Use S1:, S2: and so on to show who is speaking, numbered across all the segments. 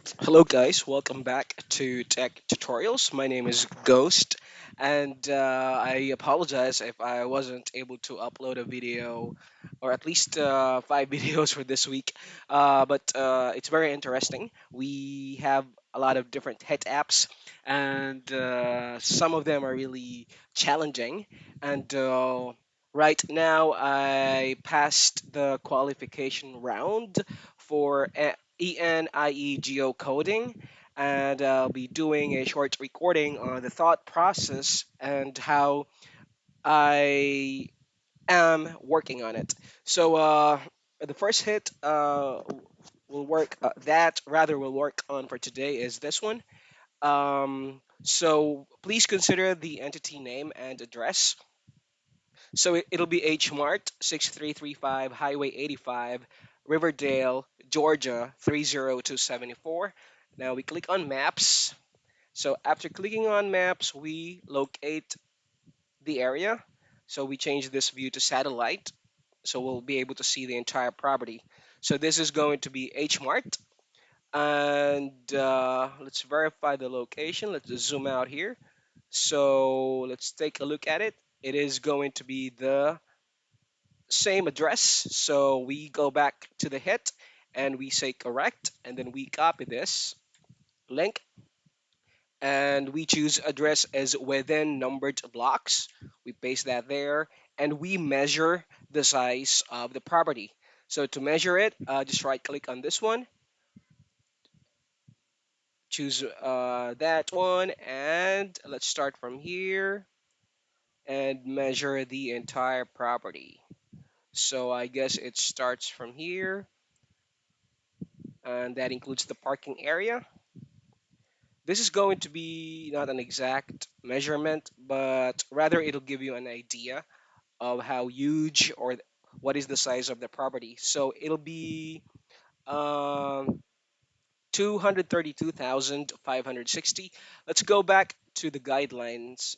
S1: Hello, guys. Welcome back to Tech Tutorials. My name is Ghost, and I apologize if I wasn't able to upload a video, or at least 5 videos for this week. But it's very interesting. We have a lot of different head apps, and some of them are really challenging. And right now, I passed the qualification round for ENIE geocoding, and I'll be doing a short recording on the thought process and how I am working on it. So the first hit will work that rather will work on for today is this one. So please consider the entity name and address. So it'll be H Mart 6335 Highway 85, Riverdale, Georgia 30274. Now we click on Maps. So after clicking on Maps, we locate the area. So we change this view to satellite. So we'll be able to see the entire property. So this is going to be H Mart. And let's verify the location. Let's just zoom out here. So let's take a look at it. It is going to be the same address. So we go back to the hit and we say correct, and then we copy this link and we choose address as within numbered blocks. We paste that there and we measure the size of the property. So to measure it, just right click on this one, choose that one, and let's start from here and measure the entire property. So I guess it starts from here, and that includes the parking area. This is going to be not an exact measurement, but rather it'll give you an idea of how huge or what is the size of the property. So it'll be um, 232,560. Let's go back to the guidelines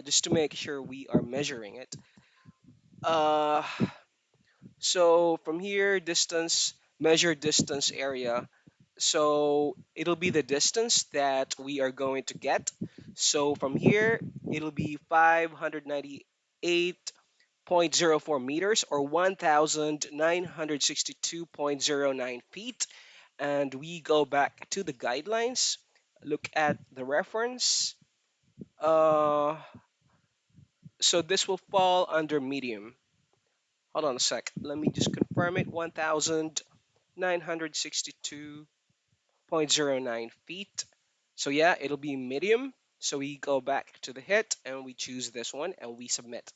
S1: just to make sure we are measuring it. Uh, so from here, distance, measure distance area. So it'll be the distance that we are going to get. So from here, it'll be 598.04 meters or 1,962.09 feet. And we go back to the guidelines, look at the reference. Uh, so this will fall under medium. Hold on a sec. Let me just confirm it. 1,962.09 feet. So yeah, it'll be medium. So we go back to the hit and we choose this one and we submit.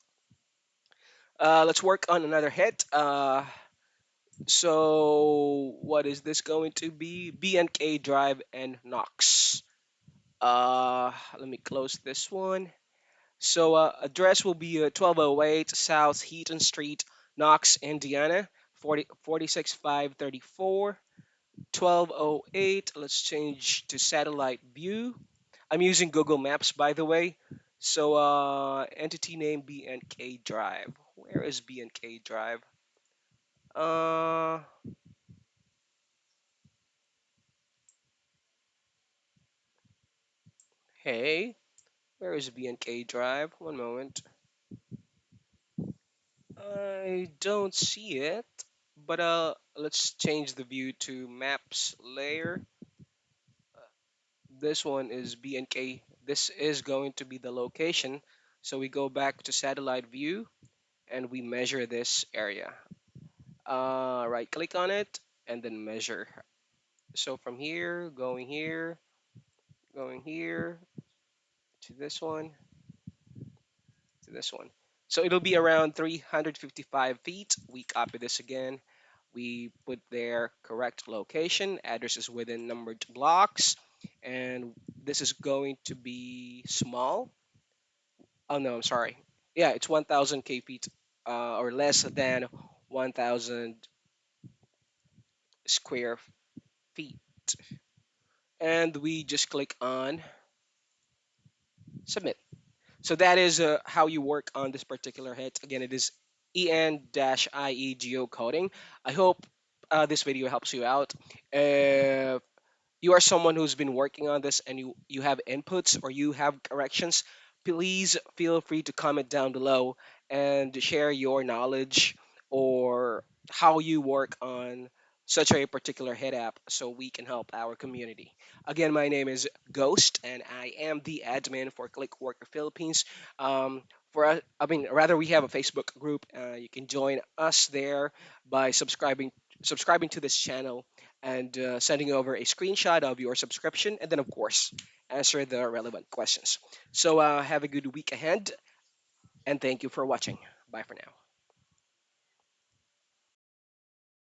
S1: Let's work on another hit. So what is this going to be? BNK Drive and Knox. Let me close this one. So address will be 1208 South Heaton Street, Knox, Indiana, 46534. 1208. Let's change to satellite view. I'm using Google Maps, by the way. So entity name BNK Drive. Where is BNK Drive? Uh, hey, where is BNK Drive? One moment. I don't see it. But let's change the view to maps layer. This one is BNK. This is going to be the location. So we go back to satellite view and we measure this area. Right click on it and then measure. So from here, going here to this one, to this one. So it'll be around 355 feet. We copy this again. We put their correct location. Address is within numbered blocks. And this is going to be small. Oh no, I'm sorry. Yeah, it's 1,000 k feet or less than 1,000 square feet. And we just click on submit. So that is how you work on this particular hit. Again, it is EN-IE geocoding. I hope this video helps you out. If you are someone who's been working on this and you have inputs or you have corrections, please feel free to comment down below and share your knowledge or how you work on such a particular head app so we can help our community. Again, my name is Ghost and I am the admin for ClickWorker Philippines. For us, I mean, rather we have a Facebook group. You can join us there by subscribing to this channel and sending over a screenshot of your subscription, and then of course answer the relevant questions. So have a good week ahead, and thank you for watching. Bye for now.